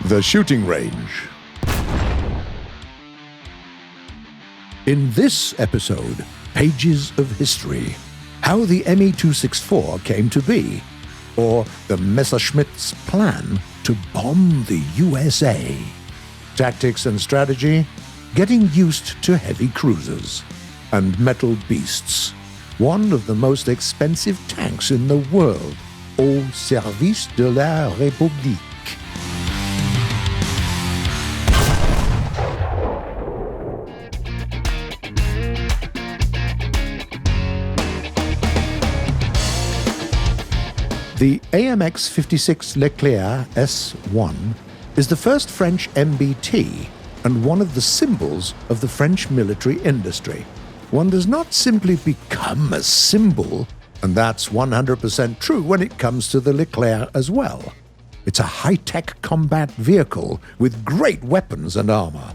The shooting range. In this episode, Pages of History, how the ME-264 came to be, or the Messerschmitt's plan to bomb the USA. Tactics and strategy, getting used to heavy cruisers, and metal beasts, one of the most expensive tanks in the world, au service de la République. The AMX-56 Leclerc S1 is the first French MBT and one of the symbols of the French military industry. One does not simply become a symbol, and that's 100% true when it comes to the Leclerc as well. It's a high-tech combat vehicle with great weapons and armor.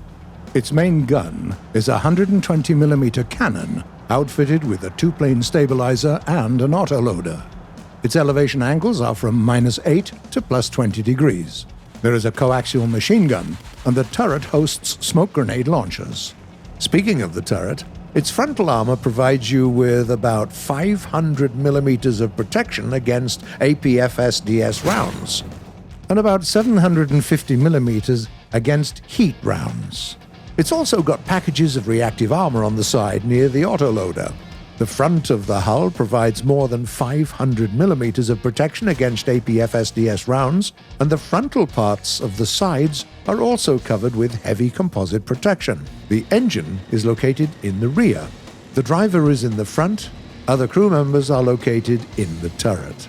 Its main gun is a 120mm cannon outfitted with a two-plane stabilizer and an autoloader. Its elevation angles are from -8 to +20 degrees. There is a coaxial machine gun, and the turret hosts smoke grenade launchers. Speaking of the turret, its frontal armor provides you with about 500mm of protection against APFSDS rounds, and about 750mm against heat rounds. It's also got packages of reactive armor on the side near the autoloader. The front of the hull provides more than 500mm of protection against APFSDS rounds, and the frontal parts of the sides are also covered with heavy composite protection. The engine is located in the rear. The driver is in the front. Other crew members are located in the turret.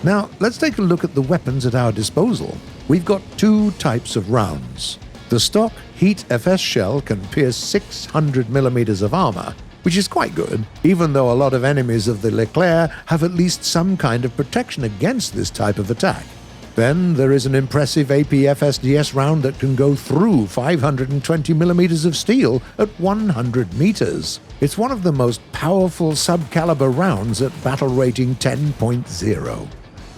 Now, let's take a look at the weapons at our disposal. We've got two types of rounds. The stock Heat FS shell can pierce 600mm of armor, which is quite good, even though a lot of enemies of the Leclerc have at least some kind of protection against this type of attack. Then there is an impressive APFSDS round that can go through 520mm of steel at 100 meters. It's one of the most powerful sub-caliber rounds at battle rating 10.0.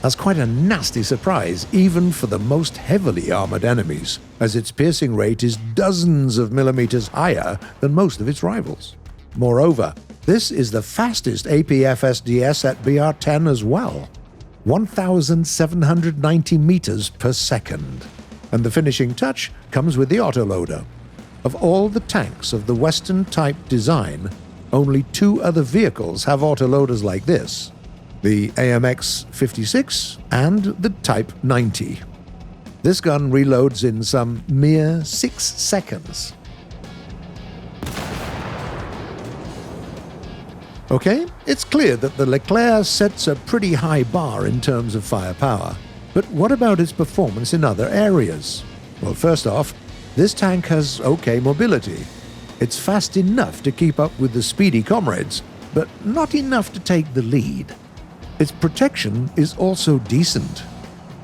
That's quite a nasty surprise, even for the most heavily armored enemies, as its piercing rate is dozens of millimeters higher than most of its rivals. Moreover, this is the fastest APFSDS at BR-10 as well, 1,790 meters per second. And the finishing touch comes with the autoloader. Of all the tanks of the Western-type design, only two other vehicles have autoloaders like this: the AMX-56 and the Type 90. This gun reloads in some mere 6 seconds. Okay, it's clear that the Leclerc sets a pretty high bar in terms of firepower, but what about its performance in other areas? Well, first off, this tank has okay mobility. It's fast enough to keep up with the speedy comrades, but not enough to take the lead. Its protection is also decent.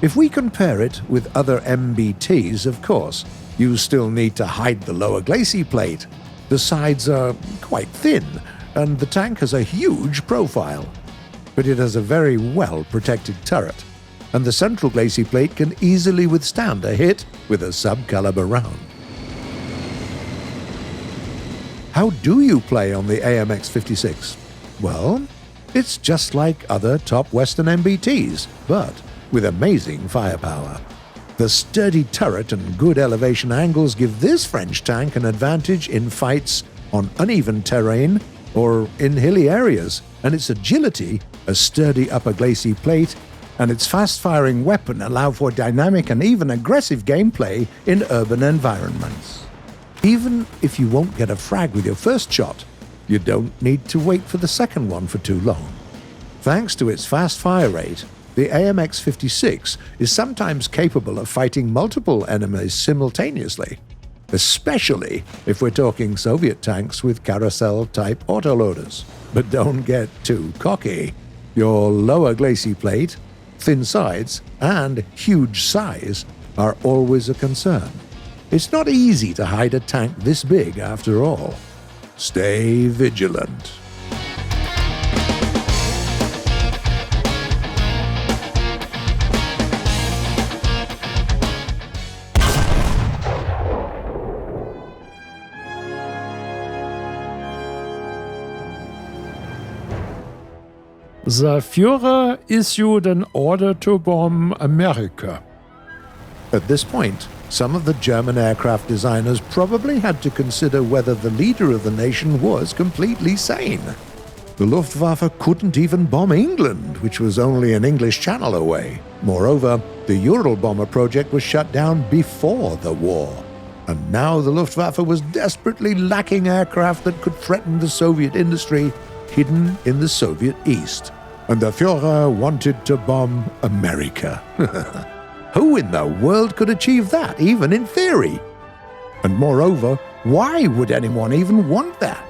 If we compare it with other MBTs, of course, you still need to hide the lower glacis plate. The sides are quite thin, and the tank has a huge profile. But it has a very well-protected turret, and the central glacis plate can easily withstand a hit with a sub-caliber round. How do you play on the AMX-56? Well, it's just like other top Western MBTs, but with amazing firepower. The sturdy turret and good elevation angles give this French tank an advantage in fights on uneven terrain or in hilly areas, and its agility, a sturdy upper glacis plate, and its fast-firing weapon allow for dynamic and even aggressive gameplay in urban environments. Even if you won't get a frag with your first shot, you don't need to wait for the second one for too long. Thanks to its fast fire rate, the AMX-56 is sometimes capable of fighting multiple enemies simultaneously, especially if we're talking Soviet tanks with carousel-type autoloaders. But don't get too cocky. Your lower glacis plate, thin sides, and huge size are always a concern. It's not easy to hide a tank this big after all. Stay vigilant. The Führer issued an order to bomb America. At this point, some of the German aircraft designers probably had to consider whether the leader of the nation was completely sane. The Luftwaffe couldn't even bomb England, which was only an English channel away. Moreover, the Ural bomber project was shut down before the war. And now the Luftwaffe was desperately lacking aircraft that could threaten the Soviet industry hidden in the Soviet East. And the Führer wanted to bomb America. Who in the world could achieve that, even in theory? And moreover, why would anyone even want that?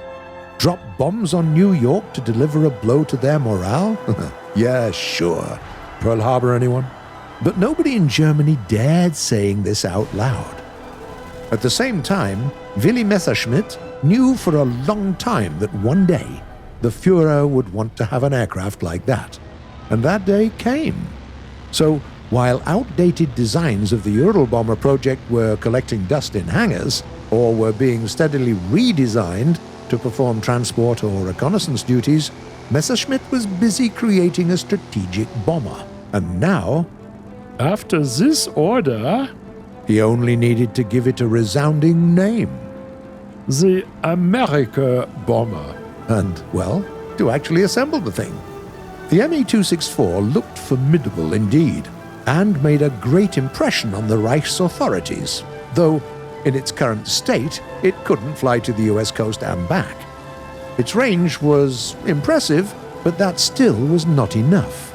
Drop bombs on New York to deliver a blow to their morale? Yeah, sure. Pearl Harbor, anyone? But nobody in Germany dared saying this out loud. At the same time, Willy Messerschmitt knew for a long time that one day the Führer would want to have an aircraft like that. And that day came. So, while outdated designs of the Ural bomber project were collecting dust in hangars, or were being steadily redesigned to perform transport or reconnaissance duties, Messerschmitt was busy creating a strategic bomber. And now, After this order, he only needed to give it a resounding name. the America bomber. And, well, to actually assemble the thing. The Me-264 looked formidable indeed, and made a great impression on the Reich's authorities, though in its current state it couldn't fly to the US coast and back. Its range was impressive, but that still was not enough.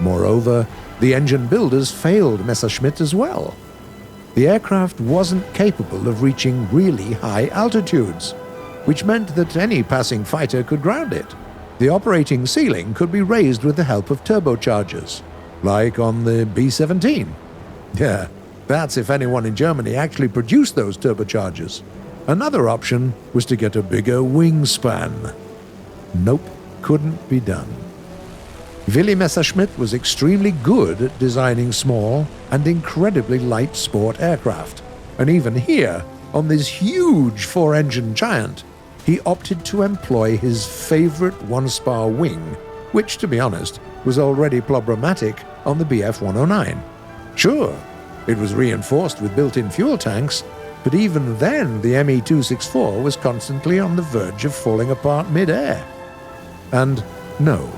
Moreover, the engine builders failed Messerschmitt as well. The aircraft wasn't capable of reaching really high altitudes, which meant that any passing fighter could ground it. The operating ceiling could be raised with the help of turbochargers, like on the B-17. Yeah, that's if anyone in Germany actually produced those turbochargers. Another option was to get a bigger wingspan. Nope, couldn't be done. Willy Messerschmitt was extremely good at designing small and incredibly light sport aircraft. And even here, on this huge four-engine giant, he opted to employ his favorite one-spar wing, which, to be honest, was already problematic on the Bf-109. Sure, it was reinforced with built-in fuel tanks, but even then the Me-264 was constantly on the verge of falling apart mid-air. And no,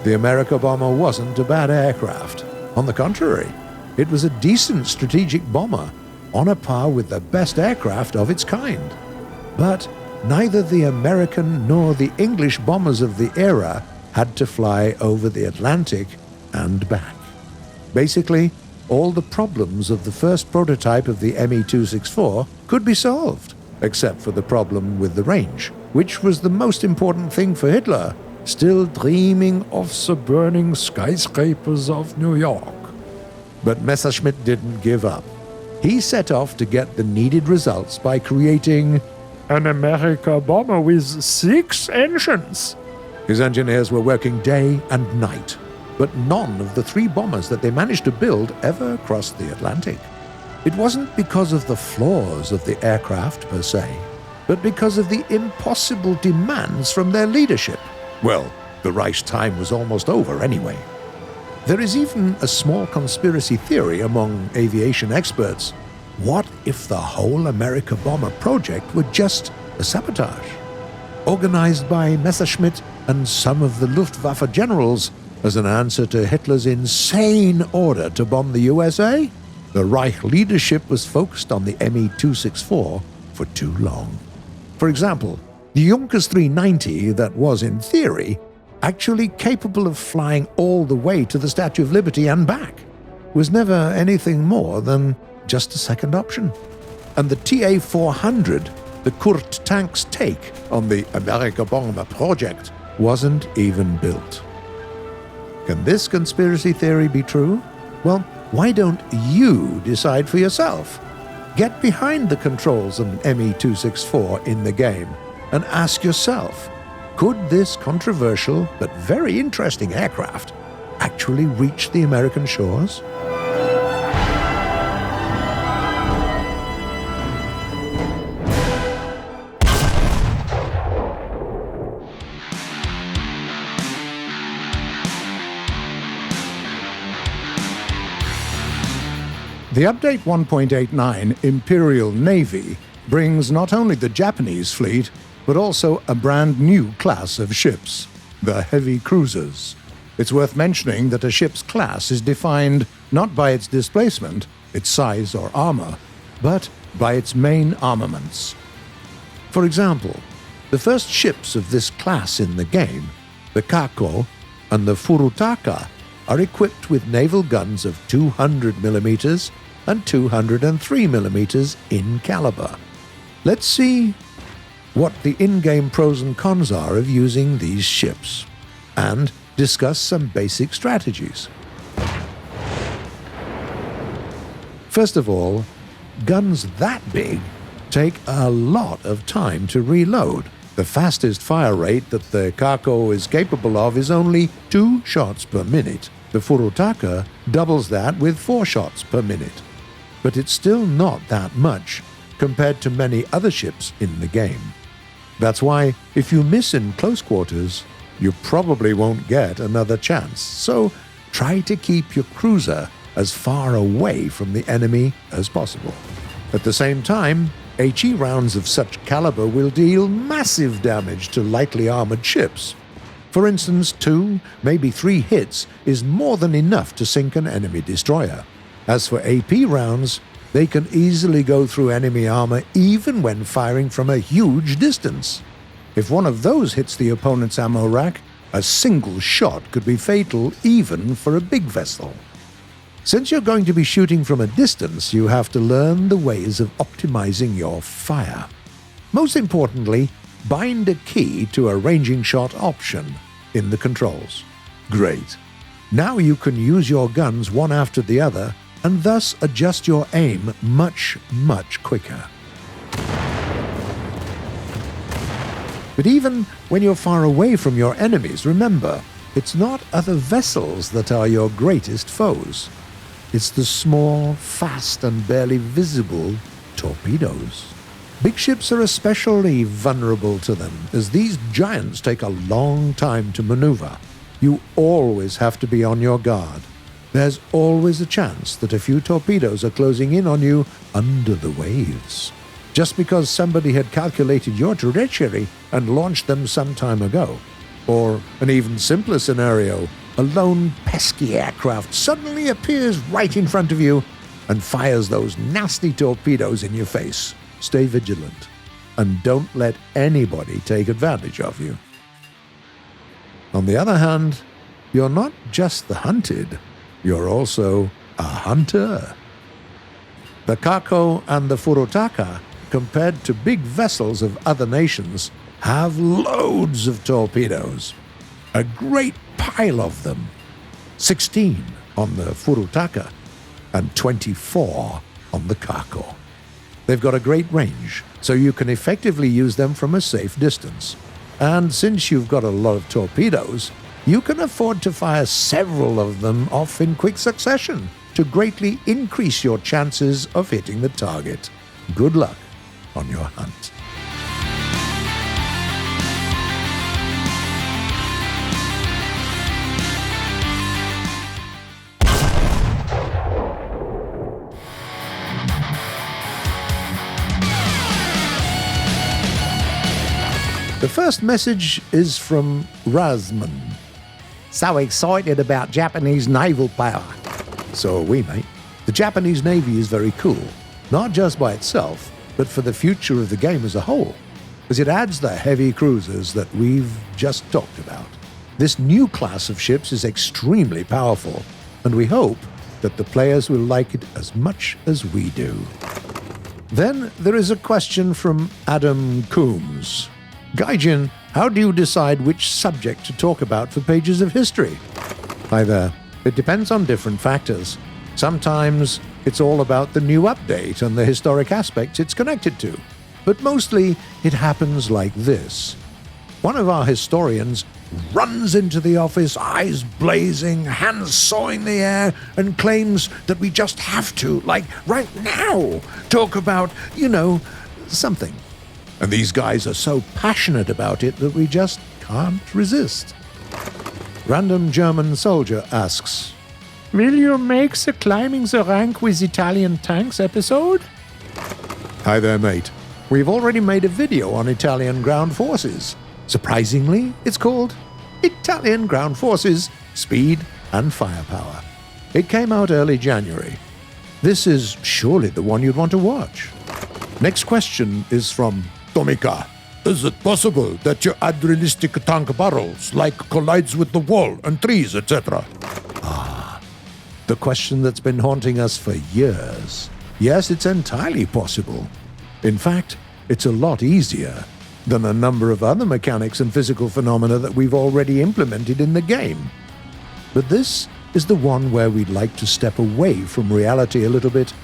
the America bomber wasn't a bad aircraft. On the contrary, it was a decent strategic bomber, on a par with the best aircraft of its kind. But neither the American nor the English bombers of the era had to fly over the Atlantic and back. Basically, all the problems of the first prototype of the Me-264 could be solved, except for the problem with the range, which was the most important thing for Hitler, still dreaming of the burning skyscrapers of New York. But Messerschmitt didn't give up. He set off to get the needed results by creating An America bomber with 6 engines. His engineers were working day and night, but none of the 3 bombers that they managed to build ever crossed the Atlantic. It wasn't because of the flaws of the aircraft per se, but because of the impossible demands from their leadership. Well, the Reich's time was almost over anyway. There is even a small conspiracy theory among aviation experts. What if the whole America bomber project were just a sabotage, organized by Messerschmitt and some of the Luftwaffe generals as an answer to Hitler's insane order to bomb the USA? The Reich leadership was focused on the Me-264 for too long. For example, the Junkers 390 that was, in theory, actually capable of flying all the way to the Statue of Liberty and back, was never anything more than just a second option. And the TA-400, the Kurt tank's take on the America bomber project, wasn't even built. Can this conspiracy theory be true? Well, why don't you decide for yourself? Get behind the controls of an Me-264 in the game and ask yourself, could this controversial but very interesting aircraft actually reach the American shores? The update 1.89 Imperial Navy brings not only the Japanese fleet, but also a brand new class of ships, the heavy cruisers. It's worth mentioning that a ship's class is defined not by its displacement, its size or armor, but by its main armaments. For example, the first ships of this class in the game, the Kako and the Furutaka, are equipped with naval guns of 200mm and 203mm in caliber. Let's see what the in-game pros and cons are of using these ships, and discuss some basic strategies. First of all, guns that big take a lot of time to reload. The fastest fire rate that the Kako is capable of is only 2 shots per minute. The Furutaka doubles that with 4 shots per minute. But it's still not that much compared to many other ships in the game. That's why, if you miss in close quarters, you probably won't get another chance. So try to keep your cruiser as far away from the enemy as possible. At the same time, HE rounds of such caliber will deal massive damage to lightly armored ships. For instance, 2, maybe 3 hits is more than enough to sink an enemy destroyer. As for AP rounds, they can easily go through enemy armor even when firing from a huge distance. If one of those hits the opponent's ammo rack, a single shot could be fatal even for a big vessel. Since you're going to be shooting from a distance, you have to learn the ways of optimizing your fire. Most importantly, bind a key to a ranging shot option in the controls. Great. Now you can use your guns one after the other and thus adjust your aim much quicker. But even when you're far away from your enemies, remember, it's not other vessels that are your greatest foes. It's the small, fast, and barely visible torpedoes. Big ships are especially vulnerable to them, as these giants take a long time to maneuver. You always have to be on your guard. There's always a chance that a few torpedoes are closing in on you under the waves. Just because somebody had calculated your trajectory and launched them some time ago. Or an even simpler scenario, a lone pesky aircraft suddenly appears right in front of you and fires those nasty torpedoes in your face. Stay vigilant and don't let anybody take advantage of you. On the other hand, you're not just the hunted, you're also a hunter. The Kako and the Furutaka, compared to big vessels of other nations, have loads of torpedoes. A great pile of them. 16 on the Furutaka and 24 on the Kako. They've got a great range, so you can effectively use them from a safe distance. And since you've got a lot of torpedoes, you can afford to fire several of them off in quick succession to greatly increase your chances of hitting the target. Good luck on your hunt. The first message is from Razman. So excited about Japanese naval power. So are we, mate. The Japanese Navy is very cool, not just by itself, but for the future of the game as a whole, as it adds the heavy cruisers that we've just talked about. This new class of ships is extremely powerful, and we hope that the players will like it as much as we do. Then there is a question from Adam Coombs. Gaijin, how do you decide which subject to talk about for pages of history? Hi there. It depends on different factors. Sometimes it's all about the new update and the historic aspects it's connected to. But mostly it happens like this. One of our historians runs into the office, eyes blazing, hands sawing the air, and claims that we just have to, like right now, talk about, something. And these guys are so passionate about it that we just can't resist. Random German soldier asks, Will you make the climbing the rank with Italian tanks episode? Hi there, mate. We've already made a video on Italian ground forces. Surprisingly, it's called Italian Ground Forces Speed and Firepower. It came out early January. This is surely the one you'd want to watch. Next question is from Tomika. Is it possible that you add realistic tank barrels, like collides with the wall and trees, etc.? The question that's been haunting us for years. Yes, it's entirely possible. In fact, it's a lot easier than a number of other mechanics and physical phenomena that we've already implemented in the game. But this is the one where we'd like to step away from reality a little bit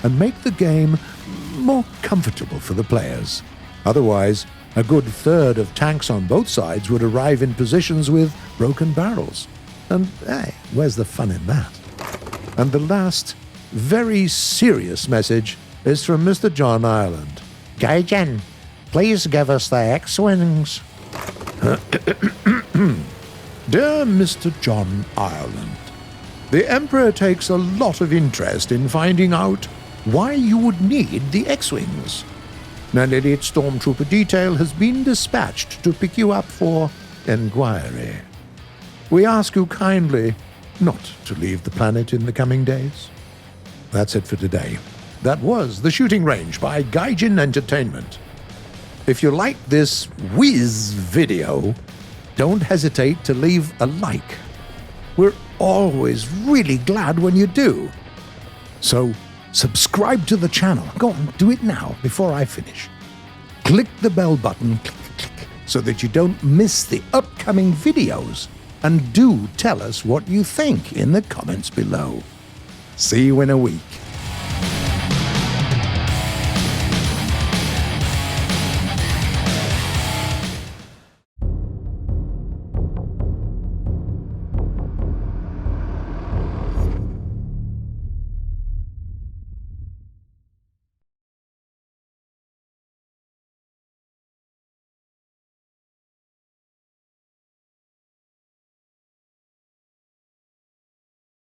and make the game more comfortable for the players. Otherwise, a good third of tanks on both sides would arrive in positions with broken barrels. And hey, where's the fun in that? And the last, very serious message is from Mr. John Ireland. Gaijin, please give us the X-Wings. Dear Mr. John Ireland, the Emperor takes a lot of interest in finding out why you would need the X-Wings. An elite stormtrooper detail has been dispatched to pick you up for inquiry. We ask you kindly not to leave the planet in the coming days. That's it for today. That was The Shooting Range by Gaijin Entertainment. If you like this whiz video, don't hesitate to leave a like. We're always really glad when you do. So, subscribe to the channel. Go on, do it now before I finish. Click the bell button, click, click, click, so that you don't miss the upcoming videos. And do tell us what you think in the comments below. See you in a week.